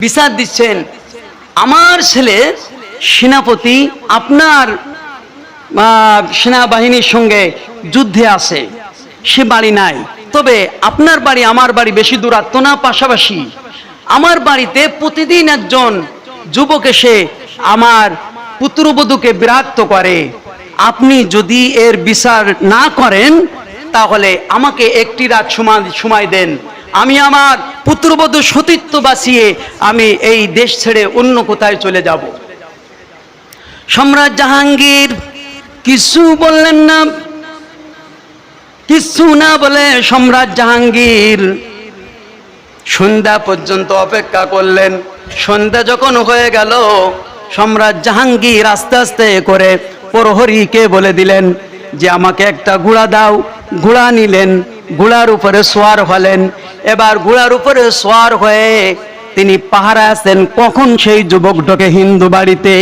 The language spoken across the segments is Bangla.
বিচার দিচ্ছেন আমার ছেলে সেনাপতি আপনার সেনাবাহিনীর সঙ্গে যুদ্ধে আছে, সে বাড়ি নাই, তবে আপনার বাড়ি আমার বাড়ি বেশি দূরত্ব না, পাশাপাশি আমার বাড়িতে প্রতিদিন একজন যুবক এসে আমার পুত্রবধূকে বিরক্ত করে। আপনি যদি এর বিচার না করেন তাহলে আমাকে একটি রাত সময় দেন, আমি আমার পুত্রবধূ সতীত্ব বাঁচিয়ে আমি এই দেশ ছেড়ে অন্য কোথায় চলে যাব। সম্রাট জাহাঙ্গীর কিছু বললেন না, কিছু না বলে সম্রাট জাহাঙ্গীর সন্ধ্যা পর্যন্ত অপেক্ষা করলেন। সন্ধ্যা যখন হয়ে গেল, সম্রাট জাহাঙ্গীর আস্তে আস্তে করে প্রহরীকে বলে দিলেন যে আমাকে একটা ঘোড়া দাও। ঘোড়া নিলেন, ঘোড়ার উপরে সোয়ার হলেন। এবার ঘোড়ার উপরে সোয়ার হয়ে তিনি পাহারা আছেন কখন সেই যুবক ঢোকে হিন্দু বাড়িতে।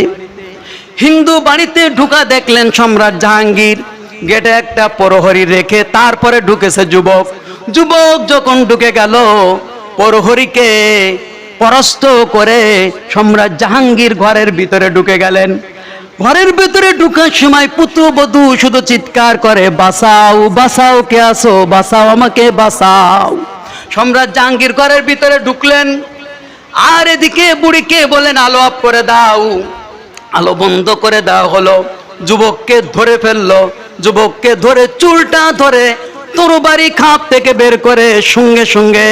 হিন্দু বাড়িতে ঢুকা দেখলেন সম্রাট জাহাঙ্গীর গেটে একটা প্রহরী রেখে তারপরে ঢুকেছে যুবক। যুবক যখন ঢুকে গেল, প্রহরীকে পরাস্ত করে সম্রাট জাহাঙ্গীর ঘরের ভিতরে ঢুকে গেলেন। ঘরের ভিতরে ঢুকার সময় পুত্রবধূ শুধু চিৎকার করে, বাঁচাও বাঁচাও, কে আসো, বাঁচাও আমাকে বাঁচাও। সম্রাট জাহাঙ্গীর ঘরের ভিতরে ঢুকলেন, আর এদিকে বুড়িকে বলেন আলো অফ করে দাও। আলো বন্ধ করে দেওয়া হলো। যুবককে ধরে ফেললো, যুবককে ধরে চুলটা ধরে তরবারি খাপ থেকে বের করে সঙ্গে সঙ্গে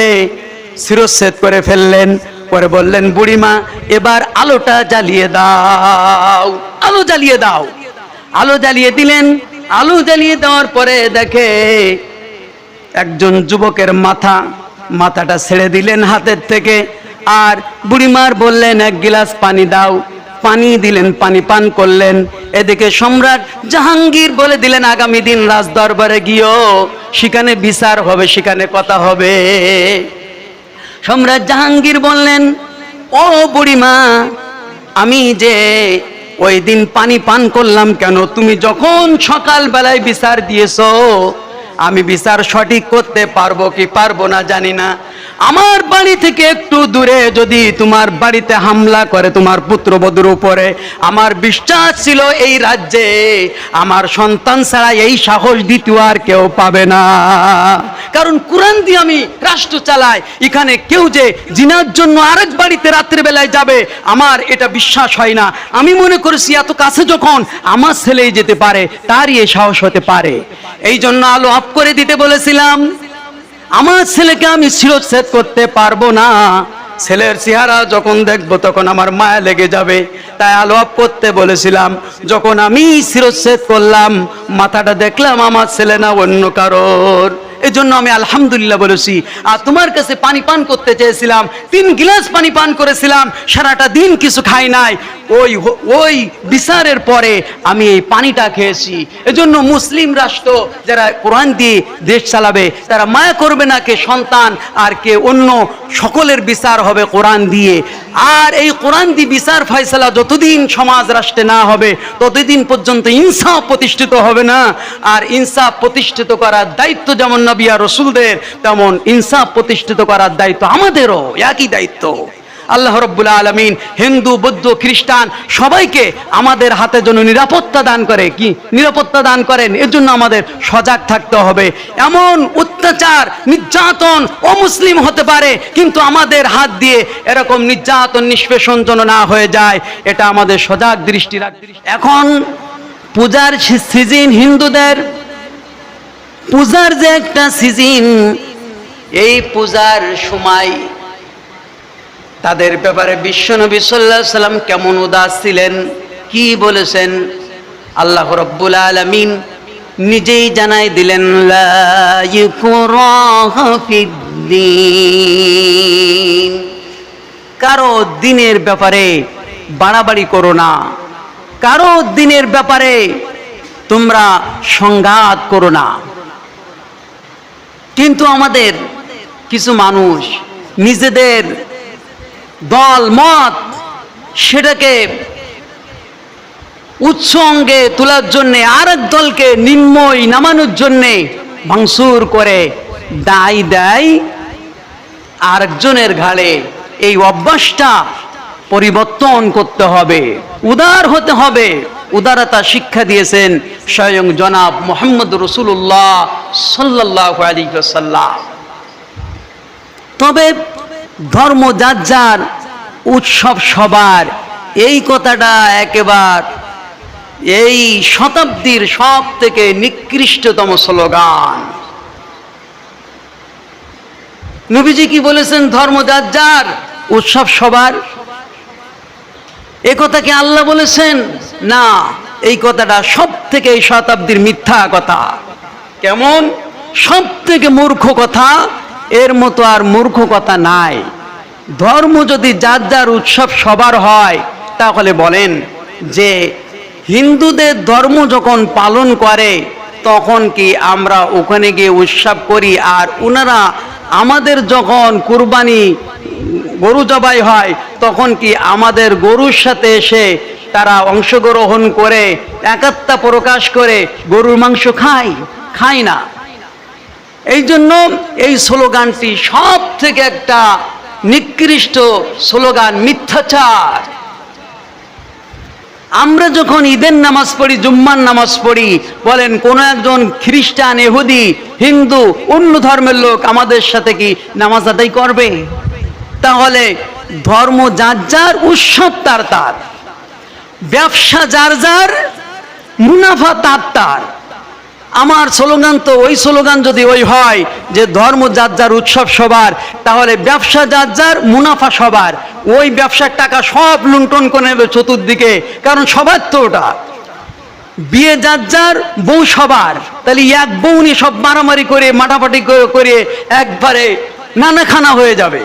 শিরচ্ছেদ করে ফেললেন। পরে বললেন বুড়িমা এবার আলোটা জ্বালিয়ে দাও, আলো জ্বালিয়ে দাও। আলো জ্বালিয়ে দিলেন। আলো জ্বালিয়ে দেওয়ার পরে দেখে একজন যুবকের মাথাটা ছেড়ে দিলেন হাতের থেকে। আর বুড়িমার বললেন এক গিলাস পানি দাও। পানি দিলেন, পানি পান করলেন। এদিকে সম্রাট জাহাঙ্গীর বলে দিলেন আগামী দিন রাজ দরবারে গিয়েও সেখানে বিচার হবে, সেখানে কথা হবে। সম্রাট জাহাঙ্গীর বললেন ও বুড়িমা, আমি যে ওই দিন পানি পান করলাম কেন? তুমি যখন সকাল বেলায় বিচার দিয়েছো, আমি বিচার সঠিক করতে পারবো কি পারবো না জানি না। আমার বাড়ি থেকে একটু দূরে যদি তোমার বাড়িতে হামলা করে তোমার পুত্রবধূর উপরে, আমার বিশ্বাস ছিল এই রাজ্যে আমার সন্তান ছাড়া এই সাহস দ্বিতীয় আর কেউ পাবে না। কারণ কোরআন দিয়ে আমি রাষ্ট্র চালাই, এখানে কেউ যে জিনার জন্য আরেক বাড়িতে রাত্রিবেলায় যাবে আমার এটা বিশ্বাস হয় না। আমি মনে করেছি এত কাছে যখন আমার ছেলেই যেতে পারে, তারই এই সাহস হতে পারে। এই জন্য আলো অফ করে দিতে বলেছিলাম। আমার ছেলেকে আমি শিরচ্ছেদ করতে পারবো না, ছেলের চেহারা যখন দেখবো তখন আমার মায়া লেগে যাবে, তাই আলো অফ করতে বলেছিলাম। যখন আমি শিরচ্ছেদ করলাম, মাথাটা দেখলাম আমার ছেলে না অন্য কারোর, এই জন্য আমি আলহামদুলিল্লাহ বলেছি। আর তোমার কাছে পানি পান করতে চেয়েছিলাম, 3 গিলাস পানি পান করেছিলাম, সারাটা দিন কিছু খাই নাই। ওই বিচারের পরে আমি এই পানিটা খেয়েছি। এজন্য মুসলিম রাষ্ট্র যারা কোরআন দিয়ে দেশ চালাবে তারা মায়া করবে না কে সন্তান আর কে অন্য, সকলের বিচার হবে কোরআন দিয়ে। আর এই কোরআন দিয়ে বিচার ফয়সালা যতদিন সমাজ রাষ্ট্রে না হবে ততদিন পর্যন্ত ইনসাফ প্রতিষ্ঠিত হবে না। আর ইনসাফ প্রতিষ্ঠিত করার দায়িত্ব যেমন নবী আর রাসূলদের, তেমন ইনসাফ প্রতিষ্ঠিত করার দায়িত্ব আমাদেরও, একই দায়িত্ব। আল্লাহ রাব্বুল আলামিন হিন্দু বৌদ্ধ খ্রিস্টান সবাইকে আমাদের হাতে যেন নিরাপত্তা দান করে, কি নিরাপত্তা দান করেন। এর জন্য আমাদের সজাগ থাকতে হবে। এমন অত্যাচার নির্যাতন অমুসলিম হতে পারে, কিন্তু আমাদের হাত দিয়ে এরকম নির্যাতন নিষ্পেষণ যেন না হয়ে যায়, এটা আমাদের সজাগ দৃষ্টি রাখতে। এখন পূজার সিজন, হিন্দুদের পূজার যে একটা সিজন, এই পূজার সময় তাদের ব্যাপারে বিশ্বনবী সাল্লাল্লাহু আলাইহি সাল্লাম কেমন উদাস ছিলেন, কি বলেছেন আল্লাহ রাব্বুল আলামিন নিজেই জানাই দিলেন, লা ইকরাহা ফিদ্দীন, কারো দিনের ব্যাপারে বাড়াবাড়ি করো না, কারো দিনের ব্যাপারে তোমরা সংঘাত করো না। কিন্তু আমাদের কিছু মানুষ নিজেদের দল মত সেটাকে উচ্চ অঙ্গে তোলার জন্যে, আরেক দলকে নিম্নই নামানোর জন্যে ভাঙচুর করে দায় দেয় আরেকজনের ঘাড়ে। এই অভ্যাসটা পরিবর্তন করতে হবে, উদার হতে হবে। উদারতা শিক্ষা দিয়েছেন স্বয়ং জনাব মুহাম্মদ রাসূলুল্লাহ সাল্লাল্লাহু আলাইহি ওয়াসাল্লাম। তবে ধর্ম যার যার, উৎসব সবার, এই কথাটা একেবারে এই শতাব্দীর সব থেকে নিকৃষ্টতম স্লোগান। নবীজি কি বলেছেন? ধর্ম যার যার, উৎসব সবার। এ কথা কি আল্লাহ বলেছেন? না, এই কথাটা সব থেকে এই শতাব্দীর মিথ্যা কথা। কেমন? সব থেকে মূর্খ কথা, এর মতো আর মূর্খ কথা নাই। ধর্ম যদি যার যার, উৎসব সবার হয়, তাহলে বলেন যে হিন্দুদের ধর্ম যখন পালন করে তখন কি আমরা ওখানে গিয়ে উৎসব করি, আর ওনারা আমাদের যখন কুরবানি গরু জবাই হয় তখন কি আমাদের গরুর সাথে এসে তারা অংশগ্রহণ করে একাত্মতা প্রকাশ করে গরুর মাংস খায়? খায় না। এই জন্য এই স্লোগানটি সব থেকে একটা নিকৃষ্ট স্লোগান, মিথ্যাচার। আমরা যখন ঈদের নামাজ পড়ি, জুম্মার নামাজ পড়ি, বলেন কোন একজন খ্রিস্টান, ইহুদি, হিন্দু, অন্য ধর্মের লোক আমাদের সাথে কি নামাজ আদায় করবে? তাহলে ধর্ম যার যার, উৎসব তার তার, ব্যবসা যার যার, মুনাফা তার তার। আমার স্লোগান তো ওই স্লোগান যদি ওই হয় যে ধর্ম যার যার, উৎসব সবার, তাহলে ব্যবসা যার যার, মুনাফা সবার। ওই ব্যবসার টাকা সব লুণ্ঠন করে নেবে চতুর্দিকে, কারণ সবার তো ওটা। বিয়ে যার যার, বউ সবার, তাহলে এক বউ নিয়ে সব মারামারি করে মাটাপাটি করে একবারে নানা খানা হয়ে যাবে।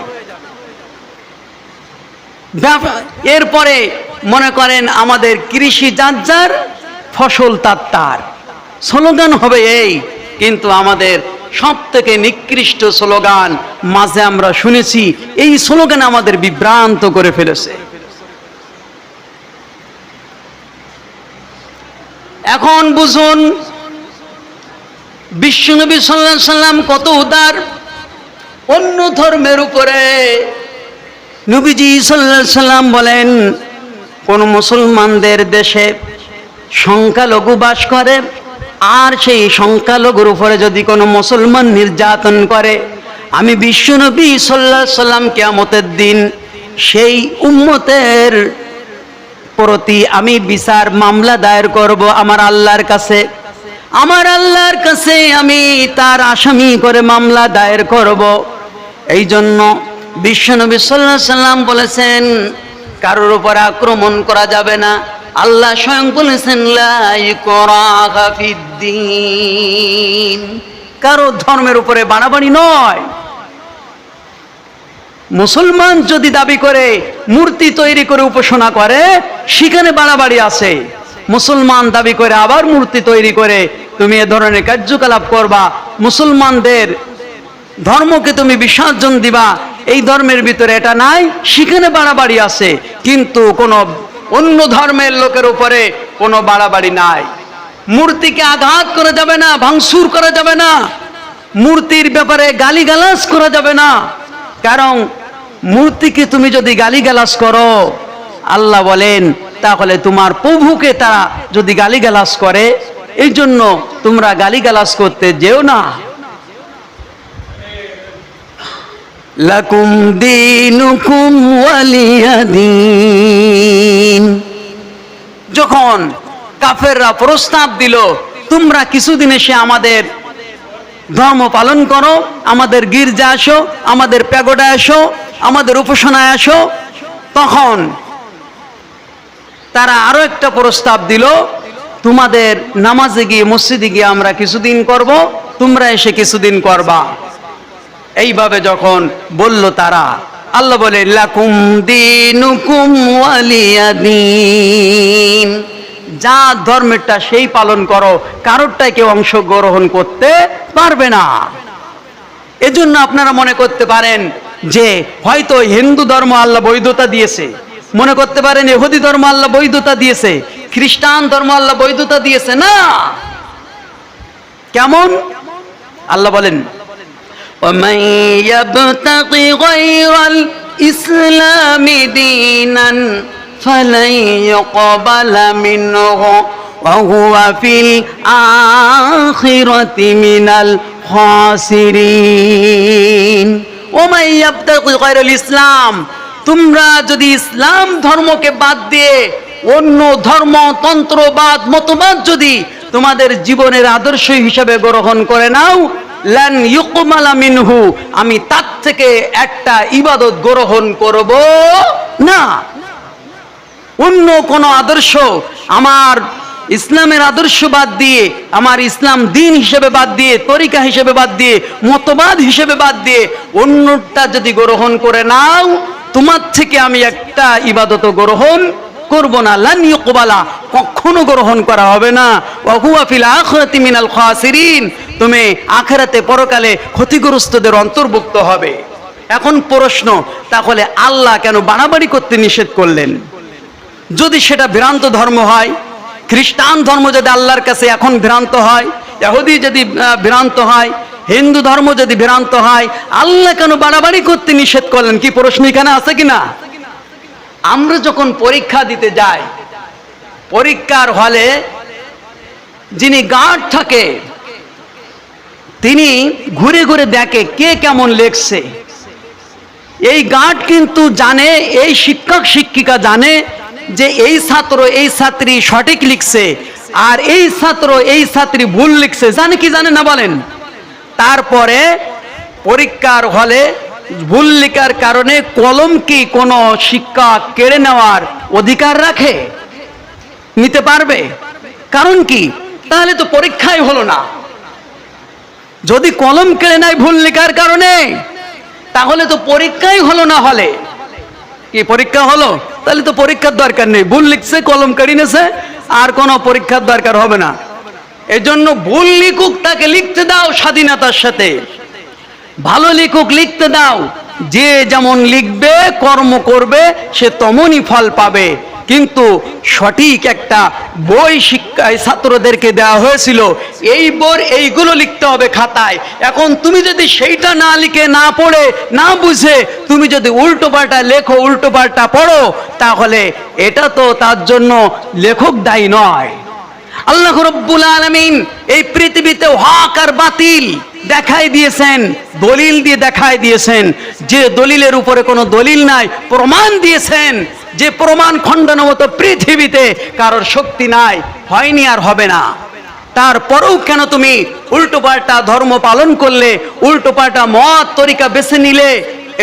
এরপরে মনে করেন আমাদের কৃষি যার যার, ফসল তার তার, স্লোগান হবে এই। কিন্তু আমাদের সব থেকে নিকৃষ্ট স্লোগান মাঝে আমরা শুনেছি, এই স্লোগান আমাদের বিভ্রান্ত করে ফেলেছে। এখন বুঝুন বিশ্বনবী সাল্লাল্লাহু আলাইহি সাল্লাম কত উদার অন্য ধর্মের উপরে। নবীজি সাল্লাল্লাহু আলাইহি সাল্লাম বলেন, কোন মুসলমানদের দেশে সংখ্যালঘু বাস করে, আর সেই সংখ্যালঘুর উপরে যদি কোনো মুসলমান নির্যাতন করে, আমি বিশ্বনবী সাল্লাল্লাহু আলাইহি সাল্লাম কিয়ামতের দিন সেই উম্মতের প্রতি আমি বিচার মামলা দায়ের করব আমার আল্লাহর কাছে। আমার আল্লাহর কাছে আমি তার আসামি করে মামলা দায়ের করব। এই জন্য বিশ্বনবী সাল্লাল্লাহু আলাইহি সাল্লাম বলেছেন, কারোর উপর আক্রমণ করা যাবে না। আল্লাহ স্বয়ং বলেছেন, লা ইকরাহা ফিদ্দীন, কারো ধর্মের উপরে বাড়াবাড়ি নয়। মুসলমান যদি দাবি করে মূর্তি তৈরি করে উপাসনা করে, সেখানে বাড়াবাড়ি আছে। মুসলমান দাবি করে আবার মূর্তি তৈরি করে তুমি এ ধরনের কার্যকলাপ করবা, মুসলমানদের ধর্মকে তুমি বিসর্জন দিবা, এই ধর্মের ভিতরে এটা নাই, সেখানে বাড়াবাড়ি আছে। কিন্তু কোনো অন্য ধর্মের লোকের উপরে কোনো বাড়াবাড়ি নাই। মূর্তিকে আঘাত করা যাবে না, ভাঙচুর করা যাবে না, মূর্তির ব্যাপারে গালিগালাজ করা যাবে না। কারণ মূর্তিকে তুমি যদি গালিগালাজ করো, আল্লাহ বলেন, তাহলে তোমার প্রভুকে তারা যদি গালিগালাজ করে, এই জন্য তোমরা গালিগালাজ করতে যেও না। লাকুম দীনুকুম ওয়ালিয়া দীন। যখন কাফেররা প্রস্তাব দিল, তোমরা কিছুদিন এসে আমাদের ধর্ম পালন করো, আমাদের গির্জা আসো, আমাদের প্যাগোডা আসো, আমাদের উপাসনায় আসো, তখন তারা আরো একটা প্রস্তাব দিল, তোমাদের নামাজে গিয়ে, মসজিদে গিয়ে আমরা কিছুদিন করব, তোমরা এসে কিছুদিন করবা। এইভাবে যখন বলল তারা, আল্লাহ বলে, লাকুম দীনুকুম ওয়ালিয়া দীন, যা ধর্মেরটা সেই পালন করো, কারোরটাই কেউ অংশগ্রহণ করতে পারবে না। এজন্য আপনারা মনে করতে পারেন যে হয়তো হিন্দু ধর্ম আল্লাহ বৈধতা দিয়েছে, মনে করতে পারেন ইহুদি ধর্ম আল্লাহ বৈধতা দিয়েছে, খ্রিস্টান ধর্ম আল্লাহ বৈধতা দিয়েছে। না, কেমন? আল্লাহ বলেন, ومن يبتغي غير الإسلام دينا فلن يقبل منه وهو في الآخرة من الخاسرين ومن يبتغي غير الإسلام তোমরা যদি ইসলাম ধর্মকে বাদ দিয়ে অন্য ধর্ম তন্ত্রবাদ মতবাদ যদি তোমাদের জীবনের আদর্শ হিসেবে গ্রহণ করে নাও লান ইউকমালা মিনহু আমি তার থেকে একটা ইবাদত গ্রহণ করব না। অন্য কোন আদর্শ আমার ইসলামের আদর্শ বাদ দিয়ে আমার ইসলাম দিন হিসেবে বাদ দিয়ে তরিকা হিসেবে বাদ দিয়ে মতবাদ হিসেবে বাদ দিয়ে অন্যটা যদি গ্রহণ করে নাও তোমার থেকে আমি একটা ইবাদত গ্রহণ করব না। লান ইউকবালা কখনো গ্রহণ করা হবে না। ওয়া হুয়া ফিল আখিরাতি মিনাল খাসিরিন তুমি আখিরাতে পরকালে ক্ষতিগ্রস্তদের অন্তর্ভুক্ত হবে। এখন প্রশ্ন, তাহলে আল্লাহ কেন বাড়াবাড়ি করতে নিষেধ করলেন? যদি সেটা ভ্রান্ত ধর্ম হয়, খ্রিস্টান ধর্ম যদি আল্লাহর কাছে এখন ভ্রান্ত হয়, ইহুদি যদি ভ্রান্ত হয়, হিন্দু ধর্ম যদি ভ্রান্ত হয়, আল্লাহ কেন বাড়াবাড়ি করতে নিষেধ করলেন? কি প্রশ্ন এখানে আছে কিনা? আমরা যখন পরীক্ষা দিতে যাই, পরীক্ষার হলে যিনি গার্ড থাকে তিনি ঘুরে ঘুরে দেখে কে কেমন লেখছে। এই গার্ড কিন্তু জানে, এই শিক্ষক শিক্ষিকা জানে যে এই ছাত্র এই ছাত্রী সঠিক লিখছে আর এই ছাত্র এই ছাত্রী ভুল লিখছে। জানে কি জানে না বলেন? তারপরে পরীক্ষার হলে ভুল লেখার কারণে কলম কি কোনো শিক্ষক কেড়ে নেওয়ার অধিকার রাখে? নিতে পারবে? কারণ কি? তাহলে তো পরীক্ষাই হলো না। যদি কলম কেড়ে নেয় ভুল লেখার কারণে, তাহলে তো পরীক্ষাই হলো না। হলে কি পরীক্ষা হলো? তাহলে তো পরীক্ষার দরকার নেই। ভুল লিখছে, কলম কেড়ে নিয়েছে, আর কোনো পরীক্ষার দরকার হবে না। এজন্য ভুল লিখুক, তাকে লিখতে দাও স্বাধীনতার সাথে। ভালো লিখুক, লিখতে দাও। যে যেমন লিখবে, কর্ম করবে, সে তেমনই ফল পাবে। কিন্তু সঠিক একটা বই শিক্ষায় ছাত্রদেরকে দেওয়া হয়েছিল, এই বই এইগুলো লিখতে হবে খাতায়। এখন তুমি যদি সেইটা না লিখে, না পড়ে, না বুঝে তুমি যদি উল্টো পাল্টা লেখো, উল্টো পাল্টা পড়ো, তাহলে এটা তো তার জন্য লেখক দায়ী নয়। আল্লাহ রাব্বুল আলামিন এই পৃথিবীতে হক আর বাতিল দেখাই দিয়েছেন, দলিল দিয়ে দেখাই দিয়েছেন। যে দলিলের উপরে কোনো দলিল নাই, প্রমাণ দিয়েছেন যে প্রমাণ খণ্ডনের মতো পৃথিবীতে কারোর শক্তি নাই, হয়নি আর হবে না। তারপরেও কেন তুমি উল্টো পাল্টা ধর্ম পালন করলে, উল্টো পাল্টা মত তরিকা বেছে নিলে?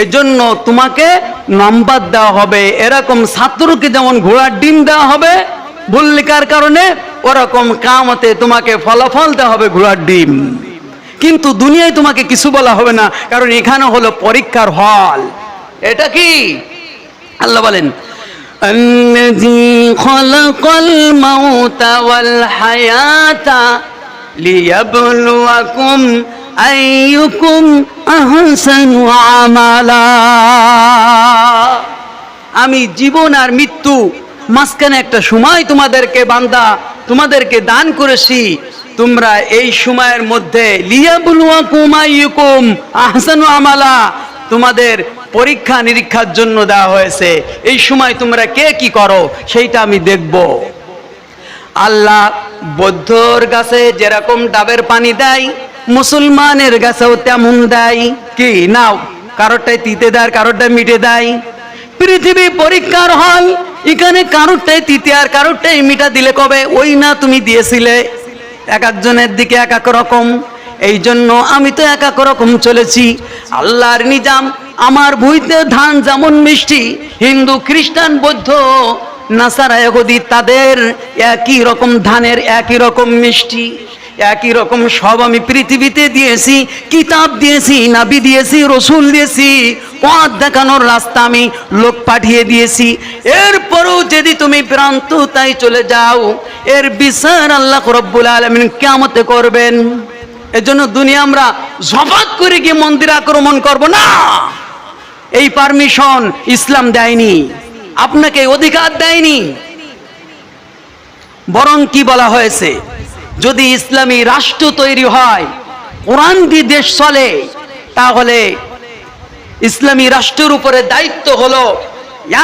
এজন্য তোমাকে নাম্বার দেওয়া হবে। এরকম ছাত্রকে যেমন ঘোড়ার ডিম দেওয়া হবে ভুল লেখার কারণে, ওরকম কিয়ামতে তোমাকে ফলাফল দেওয়া হবে ঘোড়ার ডিম। কিন্তু দুনিয়ায় তোমাকে কিছু বলা হবে না, কারণ এখানে হলো পরীক্ষার হল। এটা কি? আল্লাহ বলেন, আল্লাযী খালাকাল মাউতা ওয়াল হায়াতা লিয়াবলুয়াকুম আইয়ুকুম আহসানু আমালা। আমি জীবন আর মৃত্যু মাঝখানে একটা সময় তোমাদেরকে বান্দা তোমাদেরকে দান করেছি। তোমরা এই সময়ের মধ্যে লিয়াবলুয়াকুম আইয়ুকুম আহসানু আমালা, তোমাদের পরীক্ষা নিরীক্ষার জন্য দেওয়া হয়েছে। এই সময় তোমরা কে কি করো সেইটা আমি দেখব। আল্লাহ বৌদ্ধর গাছে যেরকম ডাবের পানি দেয়, মুসলমানের গাছেও তেমন দেয়। কি নাও, কারোরটাই তিতে দেয়, কারোরটাই মিটে দেয়। পৃথিবী পরীক্ষার হল। এখানে কারোরটাই তিতে আর কারোরটাই মিঠা দিলে কবে? ওই না তুমি দিয়েছিলে। এক একজনের দিকে এক এক রকম। এই জন্য আমি তো এক এক রকম চলেছি। আল্লাহর নিজাম, আমার ভুঁইতে ধান যেমন মিষ্টি, হিন্দু খ্রিস্টান বৌদ্ধ নাসারা ইহুদি তাদের একই রকম ধানের একই রকম মিষ্টি, একই রকম সব আমি পৃথিবীতে দিয়েছি। কিতাব দিয়েছি, নবী দিয়েছি, রসুল দিয়েছি, পথ দেখানোর রাস্তা আমি লোক পাঠিয়ে দিয়েছি। এরপরও যদি তুমি ভ্রান্ত তাই চলে যাও, এর বিচার আল্লাহ রাব্বুল আলামিন কিয়ামতে করবেন। এজন্য দুনিয়া আমরা জবাত করে গিয়ে মন্দির আক্রমণ করব না, এই পারমিশন ইসলাম দেয়নি, আপনাকে অধিকার দেয়নি। বরং কি বলা হয়েছে, যদি ইসলামী রাষ্ট্র তৈরি হয়, কোরআন দিয়ে দেশ চলে, তাহলে ইসলামী রাষ্ট্রের উপরে দায়িত্ব হলো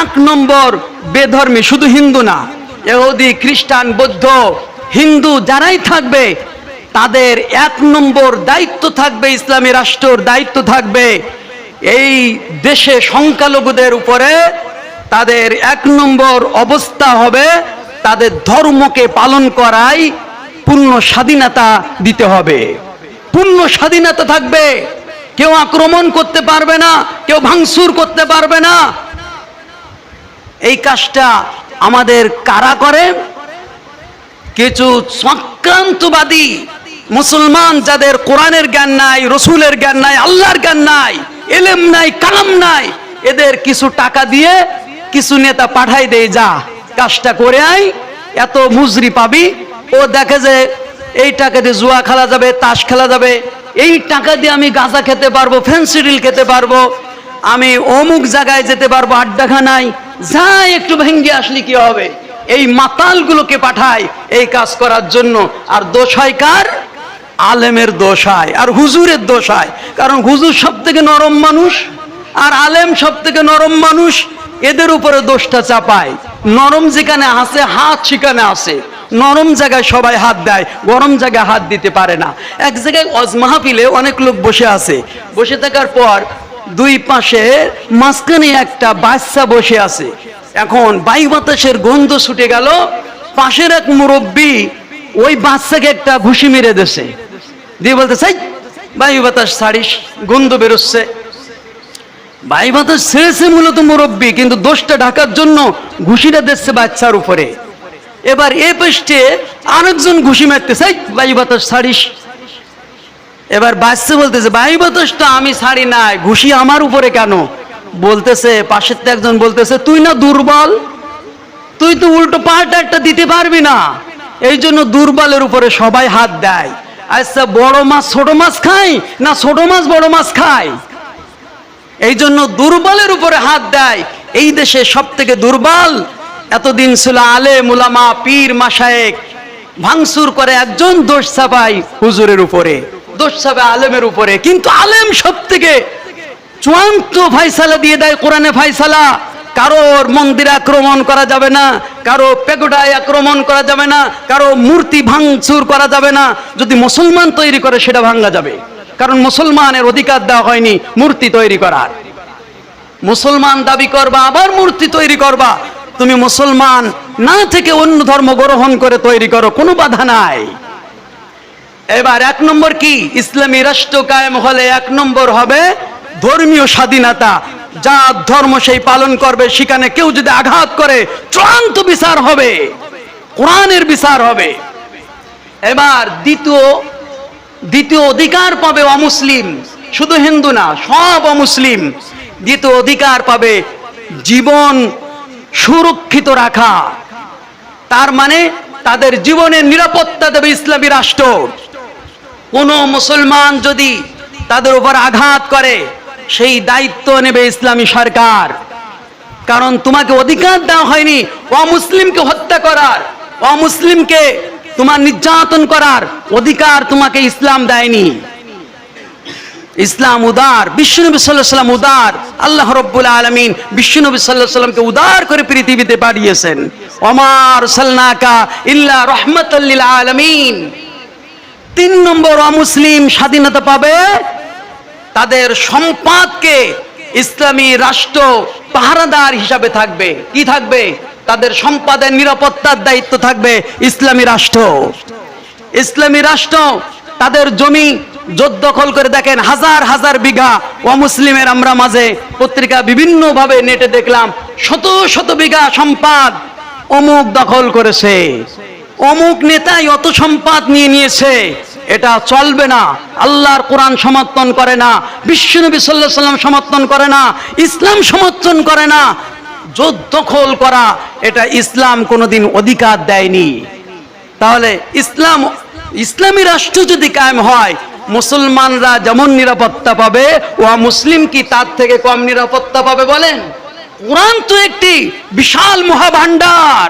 1 নম্বর বেধর্মী, শুধু হিন্দু না, ইহুদি, খ্রিস্টান, বৌদ্ধ, হিন্দু যারাই থাকবে তাদের 1 নম্বর দায়িত্ব থাকবে, ইসলামী রাষ্ট্রের দায়িত্ব থাকবে এই দেশে সংখ্যালঘুদের উপরে তাদের 1 নম্বর অবস্থা হবে তাদের ধর্মকে পালন করাই পূর্ণ স্বাধীনতা দিতে হবে। পূর্ণ স্বাধীনতা থাকবে, কেউ আক্রমণ করতে পারবে না, কেউ ভাঙচুর করতে পারবে না। এই কাজটা আমাদের কারা করে? কিছু চক্রান্তবাদী মুসলমান যাদের কোরআনের জ্ঞান নাই, রসুলের জ্ঞান নাই, আল্লাহর জ্ঞান নাই, ইলম নাই, কালাম নাই, এদের কিছু টাকা দিয়ে কিছু নেতা পাঠাই দেয়, যা কাজটা করে আয়, এত মুজরি পাবি। ও দেখে যে এই টাকা দিয়ে জুয়া খেলা যাবে, তাস খেলা যাবে, এই টাকা দিয়ে আমি গাঁজা খেতে পারবো, ফেন্সিডিল খেতে পারবো, আমি অমুক জায়গায় যেতে পারবো, আড্ডাখানায় যা একটু ভেঙ্গে আসলে কি হবে, এই মাতালগুলোকে পাঠায় এই কাজ করার জন্য। আর দোষ হয় কার? আলেমের দোষ হয় আর হুজুরের দোষ হয়। কারণ হুজুর সব থেকে নরম মানুষ আর আলেম সব থেকে নরম মানুষ, এদের উপরে দোষটা চাপায়। নরম যেখানে আছে হাত সেখানে আছে, নরম জায়গায় সবাই হাত দেয়, গরম জায়গায় হাত দিতে পারে না। এক জায়গায় ওয়াজ মাহফিলে অনেক লোক বসে আছে, বসে থাকার পর দুই পাশে মাঝখানে একটা বাচ্চা বসে আছে। এখন বায়ু বাতাসের গন্ধ ছুটে গেল, পাশের এক মুরব্বী ওই বাচ্চাকে একটা ঘুষি মেরে দিয়েছে, দিয়ে বলতে চাই বায়ু বাতাস ছাড়িস, গন্ধ বেরোচ্ছে। বায়ু বাতাস ছেড়েছে মূলত মুরব্বী, কিন্তু দোষটা ঢাকার জন্য ঘুষিটা দিচ্ছে বাচ্চার উপরে। এবার এ পৃষ্ঠে আরেকজন ঘুষি মারতে চাই বায়ু বাতাস ছাড়িস। এবার বাচ্চা বলতেছে বায়ু বাতাসটা আমি ছাড়ি নাই, ঘুষি আমার উপরে কেন? বলতেছে পাশের তো একজন বলতেছে তুই না দুর্বল, তুই তো উল্টো পাল্টা একটা দিতে পারবি না, এই জন্য দুর্বলের উপরে সবাই হাত দেয়। আচ্ছা বড় মাছ ছোট মাছ খায় না ছোট মাছ বড় মাছ খায়? এই জন্য দুর্বলের উপরে হাত দেয়। এই দেশে সব থেকে দুর্বল এতদিন ছিল আলেম উলামা, পীর মাশায়েখ। ভাঙচুর করে একজন, দোষ চাপায় হুজুরের উপরে, দোষ চাপায় আলেমের উপরে। কিন্তু আলেম সব থেকে চূড়ান্ত ফায়সালা দিয়ে দেয়, কোরআনে ফায়সালা। কারোর মন্দিরে আক্রমণ করা যাবে না, কারো পেগোডায় আক্রমণ করা যাবে না, কারো মূর্তি ভাঙচুর করা যাবে না। যদি মুসলমান তৈরি করে সেটা ভাঙা যাবে, কারণ মুসলমানের অধিকার দেওয়া হয়নি মূর্তি তৈরি করার। মুসলমান দাবি করবা আবার মূর্তি তৈরি করবা, তুমি মুসলমান না থেকে অন্য ধর্ম গ্রহণ করে তৈরি করো, কোনো বাধা নাই। এবার 1 নম্বর কি? ইসলামী রাষ্ট্র কায়েম হলে 1 নম্বর হবে ধর্মীয় স্বাধীনতা। যার ধর্ম সেই পালন করবে, সেখানে কেউ যদি আঘাত করে চূড়ান্ত বিচার হবে, কোরআনের বিচার হবে। এবার দ্বিতীয় অধিকার পাবে অমুসলিম, শুধু হিন্দু না, সব অমুসলিম দ্বিতীয় অধিকার পাবে জীবন সুরক্ষিত রাখা। তার মানে তাদের জীবনের নিরাপত্তা দেবে ইসলামী রাষ্ট্র। কোন মুসলমান যদি তাদের উপর আঘাত করে সেই দায়িত্ব নেবে ইসলামী সরকার। কারণ তোমাকে অধিকার দেওয়া হয়নি অমুসলিমকে হত্যা করার, অমুসলিমকে তোমার নির্যাতন করার অধিকার তোমাকে ইসলাম দেয়নি। ইসলাম উদার, বিশ্বনবী সাল্লাল্লাহু আলাইহি ওয়াসাল্লাম উদার। আল্লাহ রাব্বুল আলামিন বিশ্বনবী সাল্লাল্লাহু আলাইহি ওয়াসাল্লামকে উদার করে পৃথিবীতে পাঠিয়েছেন। ওমা আরসালনাকা ইল্লা রাহমাতাল লিল আলামিন। 3 নম্বর অমুসলিম স্বাধীনতা পাবে, তাদের সম্পদকে ইসলামী রাষ্ট্র পাহারাদার হিসাবে থাকবে। কি থাকবে? তাদের সম্পদের নিরাপত্তার দায়িত্ব থাকবে ইসলামী রাষ্ট্র। ইসলামী রাষ্ট্র তাদের জমি জোরদখল করে, দেখেন হাজার হাজার বিঘা অমুসলিমের, আমরা মাঝে পত্রিকা বিভিন্ন ভাবে নেটে দেখলাম শত শত বিঘা সম্পদ অমুক দখল করেছে, অমুক নেতাই অত সম্পদ নিয়ে নিয়েছে। এটা চলবে না। আল্লাহর কোরআন সমর্থন করে না, বিশ্বনবী সাল্লাল্লাহু আলাইহি ওয়াসাল্লাম সমর্থন করে না, ইসলাম সমর্থন করে না। জোরদখল করা এটা ইসলাম কোনোদিন অধিকার দেয়নি। তাহলে ইসলামী রাষ্ট্র যদি কায়েম হয়, মুসলমানরা যেমন নিরাপত্তা পাবে, ও মুসলিম কি তার থেকে কম নিরাপত্তা পাবে বলেন? কোরআন তো একটি বিশাল মহাভান্ডার।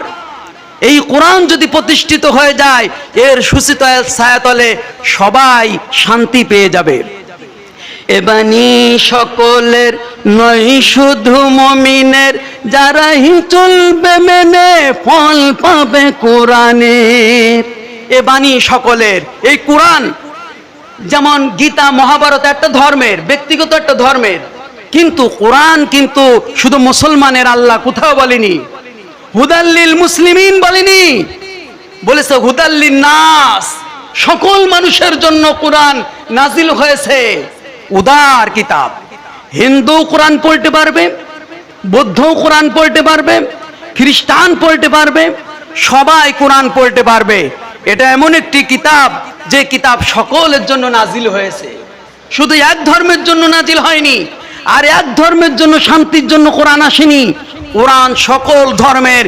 এই কোরআন যদি প্রতিষ্ঠিত হয়ে যায়, এর সুচিত ছায়াতলে সবাই শান্তি পেয়ে যাবে। এবানি সকলের নয় শুধু মুমিনের, যারাই চলবে মেনে ফল পাবে কোরআনের। এ বাণী সকলের, এই কোরআন যেমন গীতা মহাভারত একটা ধর্মের, ব্যক্তিগত একটা ধর্মের, কিন্তু কোরআন কিন্তু শুধু মুসলমানের আল্লাহ কোথাও বলেনি। হুদাল্লিল মুসলিমিন বলেনি, বলেছে হুদাল্লিন নাস, সকল মানুষের জন্য কোরআন নাজিল হয়েছে। উদার কিতাব, হিন্দু কোরআন পড়তে পারবে, বৌদ্ধ কোরআন পড়তে পারবে, খ্রিস্টান পড়তে পারবে, সবাই কোরআন পড়তে পারবে। এটা এমন একটি কিতাব যে কিতাব সকলের জন্য নাজিল হয়েছে, শুধু এক ধর্মের জন্য নাজিল হয়নি। আর এক ধর্মের জন্য, শান্তির জন্য কোরআন আসেনি। কোরআন সকল ধর্মের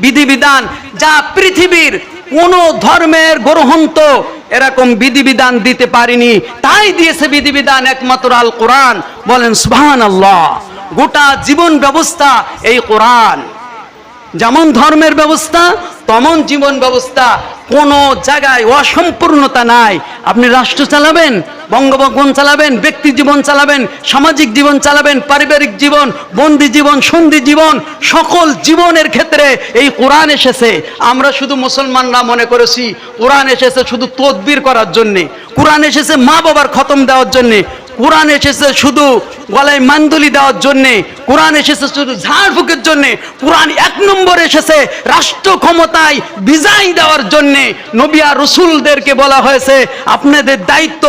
বিধিবিধান, যা পৃথিবীর কোন ধর্মের গ্রন্থ এরকম বিধিবিধান দিতে পারেনি, তাই দিয়েছে বিধিবিধান একমাত্র আল কোরআন। বলেন সুবহানাল্লাহ। গোটা জীবন ব্যবস্থা এই কোরআন, যেমন ধর্মের ব্যবস্থা তেমন জীবন ব্যবস্থা, কোনো জায়গায় অসম্পূর্ণতা নাই। আপনি রাষ্ট্র চালাবেন, বঙ্গভবন চালাবেন, ব্যক্তি জীবন চালাবেন, সামাজিক জীবন চালাবেন, পারিবারিক জীবন, বন্দি জীবন, সন্ধি জীবন, সকল জীবনের ক্ষেত্রে এই কোরআন এসেছে। আমরা শুধু মুসলমানরা মনে করেছি কোরআন এসেছে শুধু তদবির করার জন্যে, কোরআন এসেছে মা বাবার খতম দেওয়ার জন্যে, কোরআন এসেছে শুধু গলায় মান্দুলি দেওয়ার জন্যে, কোরআন এসেছে শুধু ঝাড়ফুঁকের জন্যে। কোরআন এক নম্বর এসেছে রাষ্ট্র ক্ষমতায় বিজয় দেওয়ার জন্যে। নবী আর রাসূলদেরকে বলা হয়েছে আপনাদের দায়িত্ব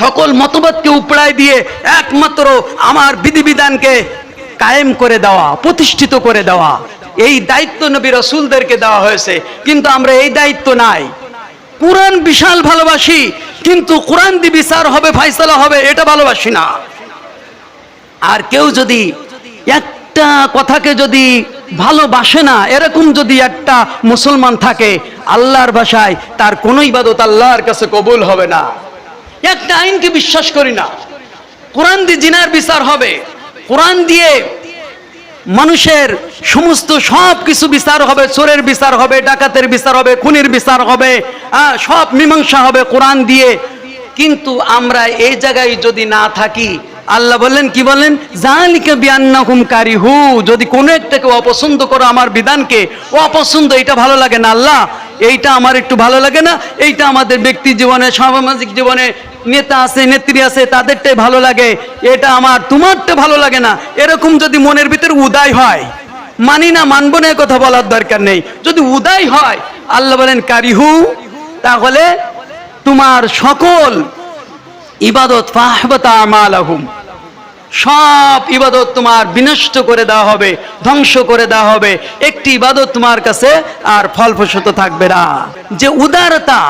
সকল মতবাদকে উপড়ায় দিয়ে একমাত্র আমার বিধিবিধানকে কায়েম করে দেওয়া, প্রতিষ্ঠিত করে দেওয়া। এই দায়িত্ব নবী রাসূলদেরকে দেওয়া হয়েছে, কিন্তু আমরা এই দায়িত্ব নাই। কোরআন বিশাল ভালোবাসি, কিন্তু কোরআন দিয়ে বিচার হবে, ফয়সালা হবে, এটা ভালোবাসি না। আর কেউ যদি একটা কথাকে যদি ভালোবাসে না, এরকম যদি একটা মুসলমান থাকে, আল্লাহর ভাষায় তার কোনো ইবাদত আল্লাহর কাছে কবুল হবে না। একটা আইনকে বিশ্বাস করি না। কোরআন দিয়ে জিনার বিচার হবে, কোরআন দিয়ে মানুষের সমস্ত সব কিছু বিচার হবে, চোরের বিচার হবে, ডাকাতের বিচার হবে, খুনির বিচার হবে, সব মীমাংসা হবে কোরআন দিয়ে। কিন্তু আমরা এই জায়গায় যদি না থাকি, আল্লাহ বললেন কি বলেন, যালিকা বিআন্নাহুম কারিহু, যদি কোনো একটাকে অপছন্দ করো আমার বিধানকে, অপছন্দ, এটা ভালো লাগে না আল্লাহ, এইটা আমার একটু ভালো লাগে না, এইটা আমাদের ব্যক্তি জীবনে, সামাজিক জীবনে নেতা আছে, নেত্রী আছে, তাদেরটাই ভালো লাগে, এটা আমার তোমারটা ভালো লাগে না, এরকম যদি মনের ভিতরে উদয় হয়, মানি না মানবো না কথা বলার দরকার নেই, যদি উদয় হয়, আল্লাহ বলেন কারিহু, তাহলে তোমার সকল ইবাদত ফাহবাতা আমালাহুম, সব ইবাদত তোমার বিনষ্ট করে দেওয়া হবে, ধ্বংস করে দেওয়া হবে। একটি ইবাদত তোমার কাছে আর ফলপ্রসূ থাকবে না। যে উদারতা,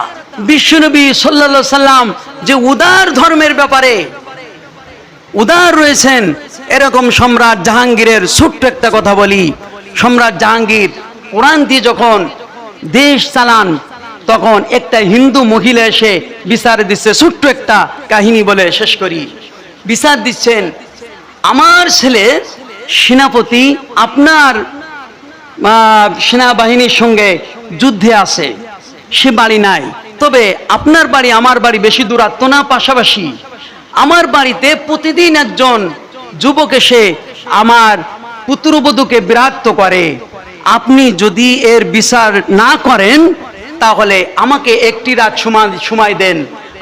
বিশ্বনবী সাল্লাল্লাহু আলাইহি সাল্লাম যে উদার ধর্মের ব্যাপারে উদার রয়েছেন, এরকম সম্রাট জাহাঙ্গীরের ছোট্ট একটা কথা বলি। সম্রাট জাহাঙ্গীর কোরআন দিয়ে যখন দেশ চালান, তখন একটা হিন্দু মহিলা এসে বিচার দিচ্ছে। ছোট্ট একটা কাহিনী বলে শেষ করি। বিচার দিচ্ছেন, আমার ছেলে সেনাপতি আপনার সেনাবাহিনীর সঙ্গে যুদ্ধে আছে, সে বাড়ি নাই, তবে আপনার বাড়ি আমার বাড়ি বেশি দূরত্ব না, পাশাপাশি। আমার বাড়িতে প্রতিদিন একজন যুবক এসে আমার পুত্রবধূকে বিরক্ত করে। আপনি যদি এর বিচার না করেন, তাহলে আমাকে একটি রাত সময় দেন,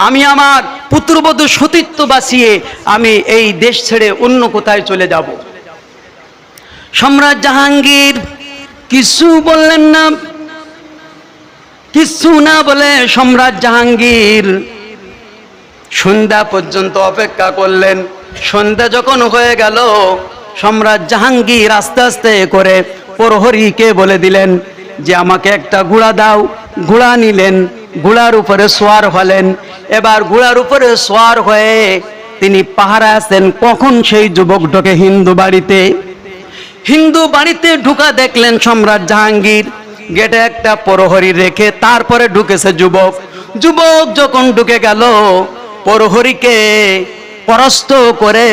আমি আমার পুত্রবধূ সতীত্ব বাঁচিয়ে আমি এই দেশ ছেড়ে অন্য কোথায় চলে যাব। সম্রাট জাহাঙ্গীর কিছু বললেন না, কিছু না বলে সম্রাট জাহাঙ্গীর সন্ধ্যা পর্যন্ত অপেক্ষা করলেন। সন্ধ্যা যখন হয়ে গেল, সম্রাট জাহাঙ্গীর আস্তে আস্তে করে প্রহরীকে বলে দিলেন যে আমাকে একটা ঘোড়া দাও। ঘোড়া নিলেন, ঘোড়ার উপরে সোয়ার হলেন। এবার ঘোড়ার উপরে সোয়ার হয়ে তিনি পাহারা আছেন কখন সেই যুবক ঢোকে হিন্দু বাড়িতে। হিন্দু বাড়িতে ঢুকা দেখলেন সম্রাট জাহাঙ্গীর গেটে একটা প্রহরী রেখে তারপরে ঢুকেছে যুবক। যুবক যখন ঢুকে গেল, প্রহরীকে পরাস্ত করে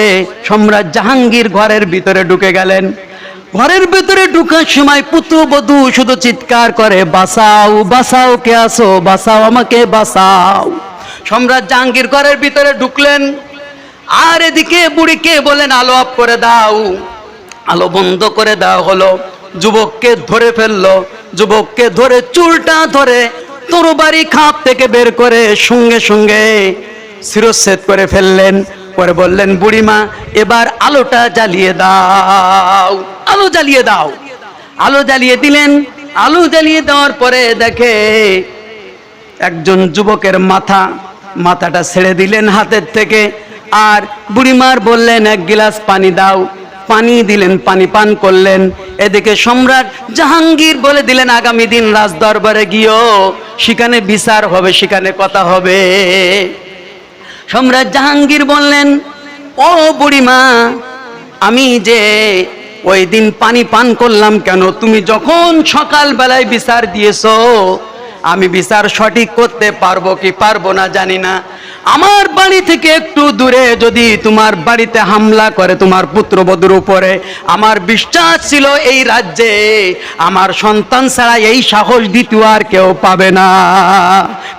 সম্রাট জাহাঙ্গীর ঘরের ভিতরে ঢুকে গেলেন। ঘরের ভিতরে ঢুকার সময় পুত্রবধূ শুধু চিৎকার করে, বাঁচাও বাঁচাও, কে আসো, বাঁচাও আমাকে বাঁচাও। সম্রাট জাহাঙ্গীর ঘরের ভিতরে ঢুকলেন, আর এদিকে বুড়িকে বলেন আলো অফ করে দাও। আলো বন্ধ করে দেওয়া হলো। যুবককে ধরে ফেললো, যুবককে ধরে চুলটা ধরে তরবারি খাপ থেকে বের করে সঙ্গে সঙ্গে শিরচ্ছেদ করে ফেললেন। পরে বললেন বুড়িমা এবার আলোটা জ্বালিয়ে দাও, আলো জ্বালিয়ে দাও। আলো জ্বালিয়ে দিলেন। আলো জ্বালিয়ে দেওয়ার পরে দেখে একজন যুবকের মাথাটা ছেড়ে দিলেন হাতের থেকে। আর বুড়িমার বললেন এক গিলাস পানি দাও। পানি দিলেন, পানি পান করলেন। এদিকে সম্রাট জাহাঙ্গীর বলে দিলেন আগামী দিন রাজ দরবারে গিয়েও সেখানে বিচার হবে, সেখানে কথা হবে। সম্রাট জাহাঙ্গীর বললেন ও বুড়িমা, আমি যে ওই দিন পানি পান করলাম কেন? তুমি যখন সকাল বেলায় বিচার দিয়েছো, আমি বিচার সঠিক করতে পারবো কি পারবো না জানি না। আমার বাড়ি থেকে একটু দূরে যদি তোমার বাড়িতে হামলা করে তোমার পুত্রবধূর উপরে, আমার বিশ্বাস ছিল এই রাজ্যে আমার সন্তান ছাড়া এই সাহস দ্বিতীয় আর কেউ পাবে না।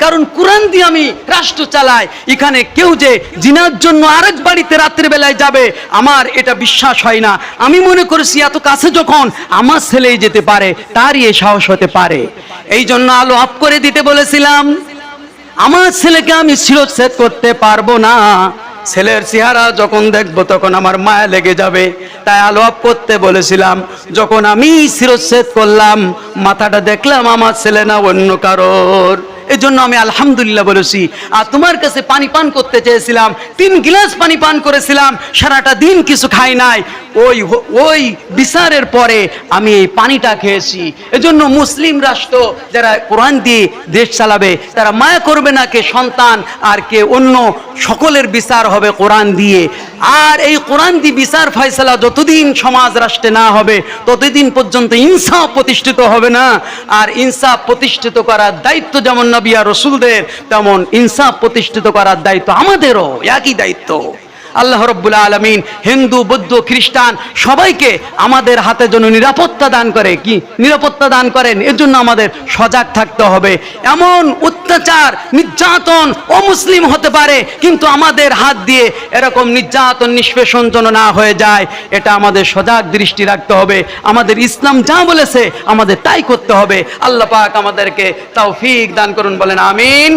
কারণ কোরআন দিয়ে আমি রাষ্ট্র চালাই, এখানে কেউ যে জিনার জন্য আরেক বাড়িতে রাত্রিবেলায় যাবে আমার এটা বিশ্বাস হয় না। আমি মনে করেছি এত কাছে যখন আমার ছেলেই যেতে পারে, তারই এই সাহস হতে পারে। এই জন্য আলো অফ করে দিতে বলেছিলাম। আমার ছেলেকে আমি শিরচ্ছেদ করতে পারবো না। ছেলের চেহারা যখন দেখবো তখন আমার মায়া লেগে যাবে, তাই আলো অফ করতে বলেছিলাম। যখন আমি শিরচ্ছেদ করলাম, মাথাটা দেখলাম আমার ছেলে না অন্য কারোর। এই জন্য আমি আলহামদুলিল্লাহ বলেছি। আর তোমার কাছে পানি পান করতে চেয়েছিলাম, 3 গিলাস পানি পান করেছিলাম, সারাটা দিন কিছু খাই নাই। ওই বিচারের পরে আমি এই পানিটা খেয়েছি। এজন্য মুসলিম রাষ্ট্র যারা কোরআন দিয়ে দেশ চালাবে তারা মায়া করবে না কে সন্তান আর কে অন্য, সকলের বিচার হবে কোরআন দিয়ে। আর এই কোরআন দিয়ে বিচার ফয়সালা যতদিন সমাজ রাষ্ট্রে না হবে ততদিন পর্যন্ত ইনসাফ প্রতিষ্ঠিত হবে না। আর ইনসাফ প্রতিষ্ঠিত করার দায়িত্ব যেমন নবী আর রাসূলদের, তেমন ইনসাফ প্রতিষ্ঠিত করার দায়িত্ব আমাদেরও, একই দায়িত্ব। আল্লাহ রাব্বুল আলামিন হিন্দু বৌদ্ধ খ্রিস্টান সবাইকে আমাদের হাতে যেন নিরাপত্তা দান করে, কি নিরাপত্তা দান করেন। এর জন্য আমাদের সজাগ থাকতে হবে। এমন অত্যাচার নির্যাতন অমুসলিম হতে পারে, কিন্তু আমাদের হাত দিয়ে এরকম নির্যাতন নিষ্পেষণ যেন না হয়ে যায়, এটা আমাদের সজাগ দৃষ্টি রাখতে হবে। আমাদের ইসলাম যা বলেছে আমাদের তাই করতে হবে। আল্লাহ পাক আমাদেরকে তৌফিক দান করুন, বলেন আমিন।